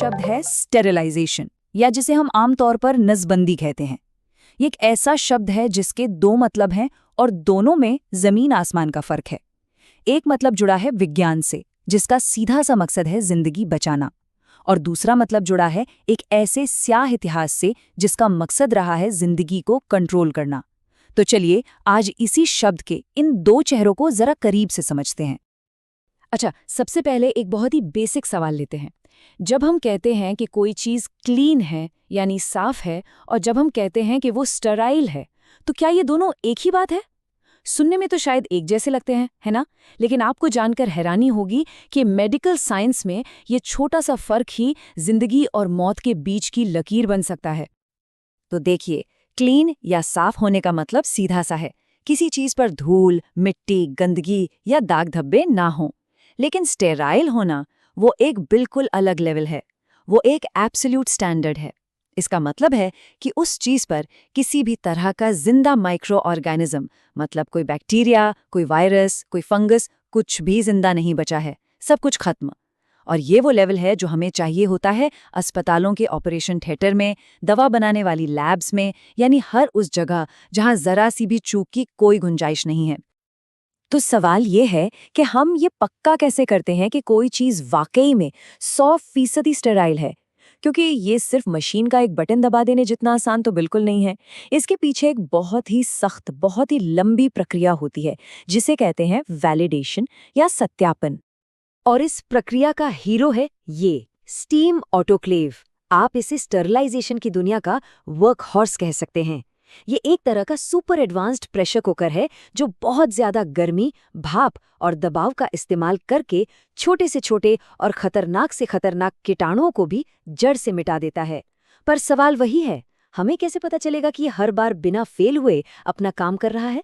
शब्द है स्टेरिलाइजेशन, या जिसे हम आमतौर पर नसबंदी कहते हैं। ये एक ऐसा शब्द है जिसके दो मतलब हैं और दोनों में जमीन आसमान का फर्क है। एक मतलब जुड़ा है विज्ञान से, जिसका सीधा सा मकसद है जिंदगी बचाना, और दूसरा मतलब जुड़ा है एक ऐसे स्याह इतिहास से जिसका मकसद रहा है जिंदगी को कंट्रोल करना। तो चलिए आज इसी शब्द के इन दो चेहरों को जरा करीब से समझते हैं। अच्छा, सबसे पहले एक बहुत ही बेसिक सवाल लेते हैं। जब हम कहते हैं कि कोई चीज़ क्लीन है यानी साफ है, और जब हम कहते हैं कि वो स्टराइल है, तो क्या ये दोनों एक ही बात है? सुनने में तो शायद एक जैसे लगते हैं, है ना? लेकिन आपको जानकर हैरानी होगी कि मेडिकल साइंस में ये छोटा सा फर्क ही जिंदगी और मौत के बीच की लकीर बन सकता है। तो देखिए, क्लीन या साफ होने का मतलब सीधा सा है, किसी चीज पर धूल, मिट्टी, गंदगी या दाग धब्बे ना हो। लेकिन स्टेराइल होना वो एक बिल्कुल अलग लेवल है, वो एक एब्सोल्यूट स्टैंडर्ड है। इसका मतलब है कि उस चीज पर किसी भी तरह का जिंदा माइक्रो ऑर्गेनिज्म, मतलब कोई बैक्टीरिया, कोई वायरस, कोई फंगस, कुछ भी जिंदा नहीं बचा है, सब कुछ खत्म। और ये वो लेवल है जो हमें चाहिए होता है अस्पतालों के ऑपरेशन थिएटर में, दवा बनाने वाली लैब्स में, यानी हर उस जगह जहां जरा सी भी चूक की कोई गुंजाइश नहीं है। तो सवाल ये है कि हम ये पक्का कैसे करते हैं कि कोई चीज़ वाकई में 100% स्टेराइल है? क्योंकि ये सिर्फ मशीन का एक बटन दबा देने जितना आसान तो बिल्कुल नहीं है। इसके पीछे एक बहुत ही सख्त, बहुत ही लंबी प्रक्रिया होती है, जिसे कहते हैं वैलिडेशन या सत्यापन। और इस प्रक्रिया का हीरो है ये स्टीम ऑटोक्लेव। आप इसे स्टरलाइजेशन की दुनिया का वर्क हॉर्स कह सकते हैं। ये एक तरह का सुपर एडवांस्ड प्रेशर कुकर है जो बहुत ज्यादा गर्मी, भाप और दबाव का इस्तेमाल करके छोटे से छोटे और खतरनाक से खतरनाक कीटाणुओं को भी जड़ से मिटा देता है। पर सवाल वही है, हमें कैसे पता चलेगा कि ये हर बार बिना फेल हुए अपना काम कर रहा है?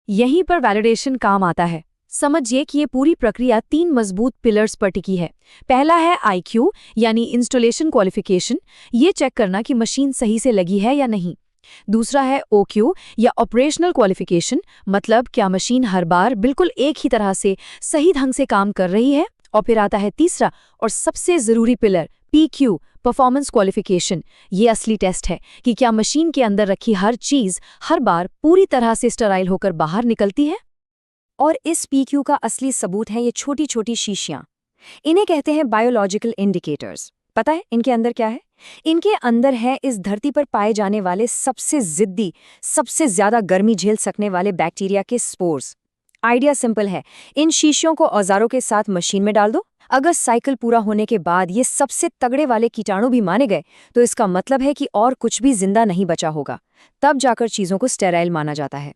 यहीं पर वैलिडेशन काम आता है। समझिए कि ये पूरी प्रक्रिया 3 मजबूत पिलर्स पर टिकी है। पहला है IQ यानी इंस्टॉलेशन क्वालिफिकेशन, ये चेक करना कि मशीन सही से लगी है या नहीं। दूसरा है OQ या ऑपरेशनल क्वालिफिकेशन, मतलब क्या मशीन हर बार बिल्कुल एक ही तरह से सही ढंग से काम कर रही है। और फिर आता है तीसरा और सबसे जरूरी पिलर PQ, परफॉर्मेंस क्वालिफिकेशन। ये असली टेस्ट है कि क्या मशीन के अंदर रखी हर चीज हर बार पूरी तरह से स्टराइल होकर बाहर निकलती है। और इस PQ का असली सबूत है ये छोटी छोटी शीशियां। इन्हें कहते हैं बायोलॉजिकल इंडिकेटर्स। पता है इनके अंदर क्या है? इनके अंदर है इस धरती पर पाए जाने वाले सबसे जिद्दी, सबसे ज्यादा गर्मी झेल सकने वाले बैक्टीरिया के स्पोर्स। आइडिया सिंपल है, इन शीशियों को औजारों के साथ मशीन में डाल दो। अगर साइकिल पूरा होने के बाद ये सबसे तगड़े वाले कीटाणु भी माने गए, तो इसका मतलब है कि और कुछ भी जिंदा नहीं बचा होगा। तब जाकर चीजों को स्टेराइल माना जाता है।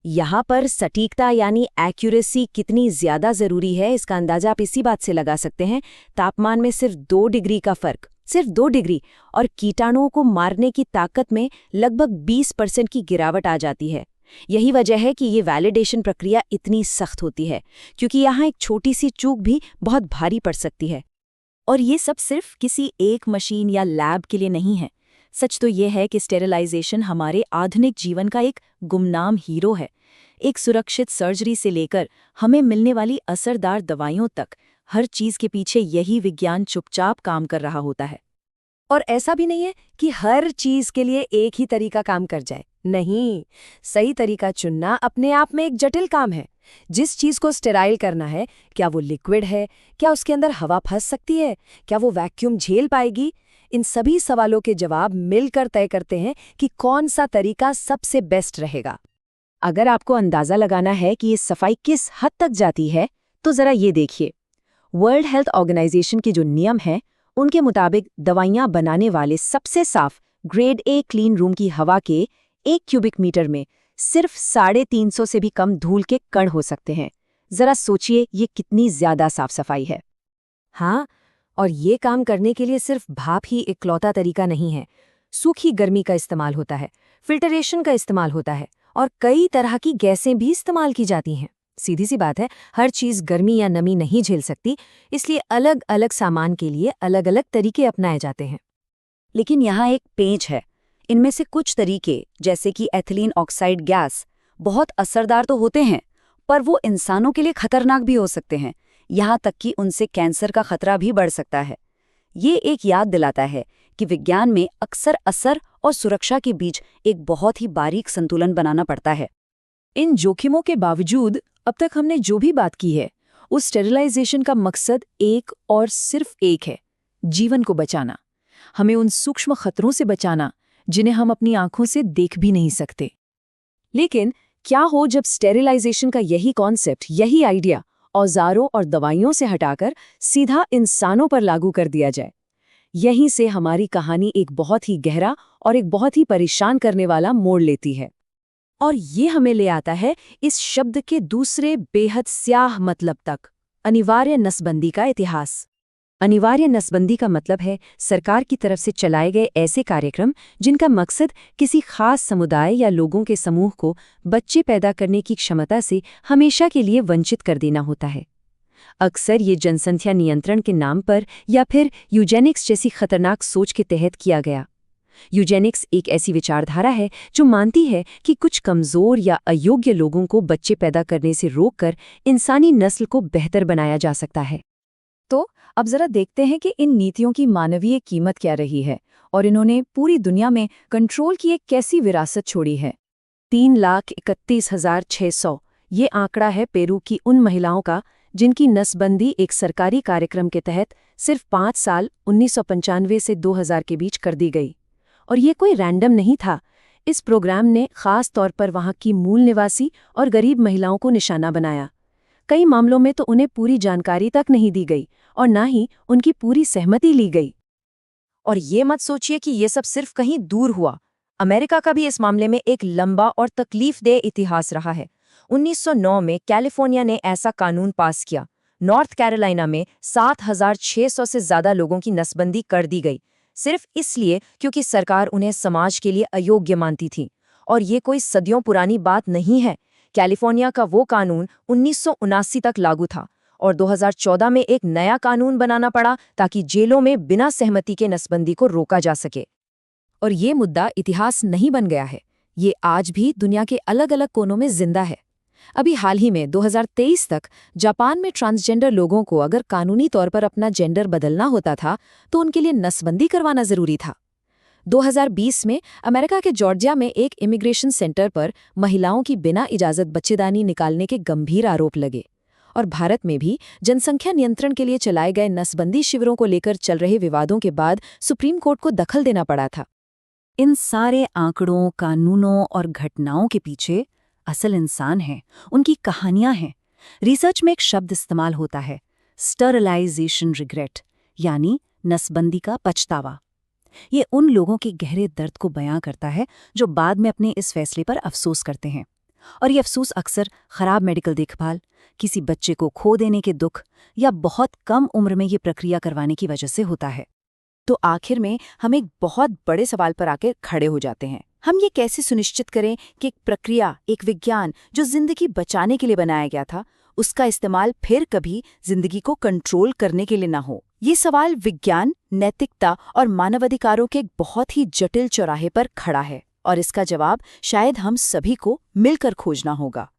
यहाँ पर सटीकता यानी एक्यूरेसी कितनी ज्यादा जरूरी है, इसका अंदाजा आप इसी बात से लगा सकते हैं। तापमान में सिर्फ 2 डिग्री का फर्क, सिर्फ 2 डिग्री, और कीटाणुओं को मारने की ताकत में लगभग 20% की गिरावट आ जाती है। यही वजह है कि ये वैलिडेशन प्रक्रिया इतनी सख्त होती है, क्योंकि यहाँ एक छोटी सी चूक भी बहुत भारी पड़ सकती है। और ये सब सिर्फ किसी एक मशीन या लैब के लिए नहीं है। सच तो ये है कि स्टेरिलाइजेशन हमारे आधुनिक जीवन का एक गुमनाम हीरो है। एक सुरक्षित सर्जरी से लेकर हमें मिलने वाली असरदार दवाइयों तक, हर चीज के पीछे यही विज्ञान चुपचाप काम कर रहा होता है। और ऐसा भी नहीं है कि हर चीज के लिए एक ही तरीका काम कर जाए। नहीं, सही तरीका चुनना अपने आप में एक जटिल काम है। जिस चीज को स्टेराइल करना है, क्या वो लिक्विड है, क्या उसके अंदर हवा फंस सकती है, क्या वो वैक्यूम झेल पाएगी, इन सभी सवालों के जवाब मिलकर तय करते हैं कि कौन सा तरीका सबसे बेस्ट रहेगा। अगर आपको अंदाजा लगाना है कि ये सफाई किस हद तक जाती है, तो जरा ये देखिए। वर्ल्ड हेल्थ ऑर्गेनाइजेशन के जो नियम हैं, उनके मुताबिक दवाइयां बनाने वाले सबसे साफ ग्रेड A क्लीन रूम की हवा के 1 क्यूबिक मीटर में सिर्फ 350 से भी कम धूल के कण हो सकते हैं। जरा सोचिए ये कितनी ज्यादा साफ सफाई है। हाँ, और ये काम करने के लिए सिर्फ भाप ही इकलौता तरीका नहीं है। सूखी गर्मी का इस्तेमाल होता है, फिल्टरेशन का इस्तेमाल होता है, और कई तरह की गैसें भी इस्तेमाल की जाती हैं। सीधी सी बात है, हर चीज गर्मी या नमी नहीं झेल सकती, इसलिए अलग अलग सामान के लिए अलग अलग तरीके अपनाए जाते हैं। लेकिन यहाँ एक पेंच है। इनमें से कुछ तरीके, जैसे कि एथिलीन ऑक्साइड गैस, बहुत असरदार तो होते हैं, पर वो इंसानों के लिए खतरनाक भी हो सकते हैं। यहाँ तक कि उनसे कैंसर का खतरा भी बढ़ सकता है। ये एक याद दिलाता है कि विज्ञान में अक्सर असर और सुरक्षा के बीच एक बहुत ही बारीक संतुलन बनाना पड़ता है। इन जोखिमों के बावजूद अब तक हमने जो भी बात की है, उस स्टेरिलाइजेशन का मकसद एक और सिर्फ एक है, जीवन को बचाना। हमें उन सूक्ष्म खतरों से बचाना जिन्हें हम अपनी आंखों से देख भी नहीं सकते। लेकिन क्या हो जब स्टेरिलाइजेशन का यही कॉन्सेप्ट, यही आइडिया औजारों और दवाइयों से हटाकर सीधा इंसानों पर लागू कर दिया जाए? यहीं से हमारी कहानी एक बहुत ही गहरा और एक बहुत ही परेशान करने वाला मोड़ लेती है। और ये हमें ले आता है इस शब्द के दूसरे बेहद स्याह मतलब तक, अनिवार्य नसबंदी का इतिहास। अनिवार्य नसबंदी का मतलब है सरकार की तरफ से चलाए गए ऐसे कार्यक्रम जिनका मकसद किसी खास समुदाय या लोगों के समूह को बच्चे पैदा करने की क्षमता से हमेशा के लिए वंचित कर देना होता है। अक्सर ये जनसंख्या नियंत्रण के नाम पर या फिर यूजेनिक्स जैसी खतरनाक सोच के तहत किया गया। यूजेनिक्स एक ऐसी विचारधारा है जो मानती है कि कुछ कमजोर या अयोग्य लोगों को बच्चे पैदा करने से रोककर इंसानी नस्ल को बेहतर बनाया जा सकता है। तो अब जरा देखते हैं कि इन नीतियों की मानवीय कीमत क्या रही है और इन्होंने पूरी दुनिया में कंट्रोल की एक कैसी विरासत छोड़ी है। 3,31,600 ये आंकड़ा है पेरू की उन महिलाओं का जिनकी नसबंदी एक सरकारी कार्यक्रम के तहत सिर्फ 5 साल 1995 से 2000 के बीच कर दी गई। और ये कोई रैंडम नहीं था। इस प्रोग्राम ने खास तौर पर वहां की मूल निवासी और गरीब महिलाओं को निशाना बनाया। कई मामलों में तो उन्हें पूरी जानकारी तक नहीं दी गई और ना ही उनकी पूरी सहमति ली गई। और ये मत सोचिए कि ये सब सिर्फ कहीं दूर हुआ। अमेरिका का भी इस मामले में एक लंबा और तकलीफदेह इतिहास रहा है। 1909 में कैलिफोर्निया ने ऐसा कानून पास किया। नॉर्थ कैरोलिना में 7,600 से ज्यादा लोगों की नसबंदी कर दी गई, सिर्फ इसलिए क्योंकि सरकार उन्हें समाज के लिए अयोग्य मानती थी। और ये कोई सदियों पुरानी बात नहीं है। कैलिफोर्निया का वो कानून 1979 तक लागू था और 2014 में एक नया कानून बनाना पड़ा ताकि जेलों में बिना सहमति के नसबंदी को रोका जा सके। और ये मुद्दा इतिहास नहीं बन गया है, ये आज भी दुनिया के अलग अलग कोनों में जिंदा है। अभी हाल ही में 2023 तक जापान में ट्रांसजेंडर लोगों को अगर कानूनी तौर पर अपना जेंडर बदलना होता था तो उनके लिए नसबंदी करवाना जरूरी था। 2020 में अमेरिका के जॉर्जिया में एक इमिग्रेशन सेंटर पर महिलाओं की बिना इजाजत बच्चेदानी निकालने के गंभीर आरोप लगे। और भारत में भी जनसंख्या नियंत्रण के लिए चलाए गए नसबंदी शिविरों को लेकर चल रहे विवादों के बाद सुप्रीम कोर्ट को दखल देना पड़ा था। इन सारे आंकड़ों, कानूनों और घटनाओं के पीछे असल इंसान हैं, उनकी कहानियां हैं। रिसर्च में एक शब्द इस्तेमाल होता है, स्टरलाइजेशन रिग्रेट, यानी नसबंदी का पछतावा। ये उन लोगों के गहरे दर्द को बयां करता है जो बाद में अपने इस फैसले पर अफसोस करते हैं। और ये अफसोस अक्सर खराब मेडिकल देखभाल, किसी बच्चे को खो देने के दुख या बहुत कम उम्र में ये प्रक्रिया करवाने की वजह से होता है। तो आखिर में हम एक बहुत बड़े सवाल पर आकर खड़े हो जाते हैं। हम ये कैसे सुनिश्चित करें कि एक प्रक्रिया, एक विज्ञान जो जिंदगी बचाने के लिए बनाया गया था, उसका इस्तेमाल फिर कभी जिंदगी को कंट्रोल करने के लिए ना हो। ये सवाल विज्ञान, नैतिकता और मानवाधिकारों के एक बहुत ही जटिल चौराहे पर खड़ा है और इसका जवाब शायद हम सभी को मिलकर खोजना होगा।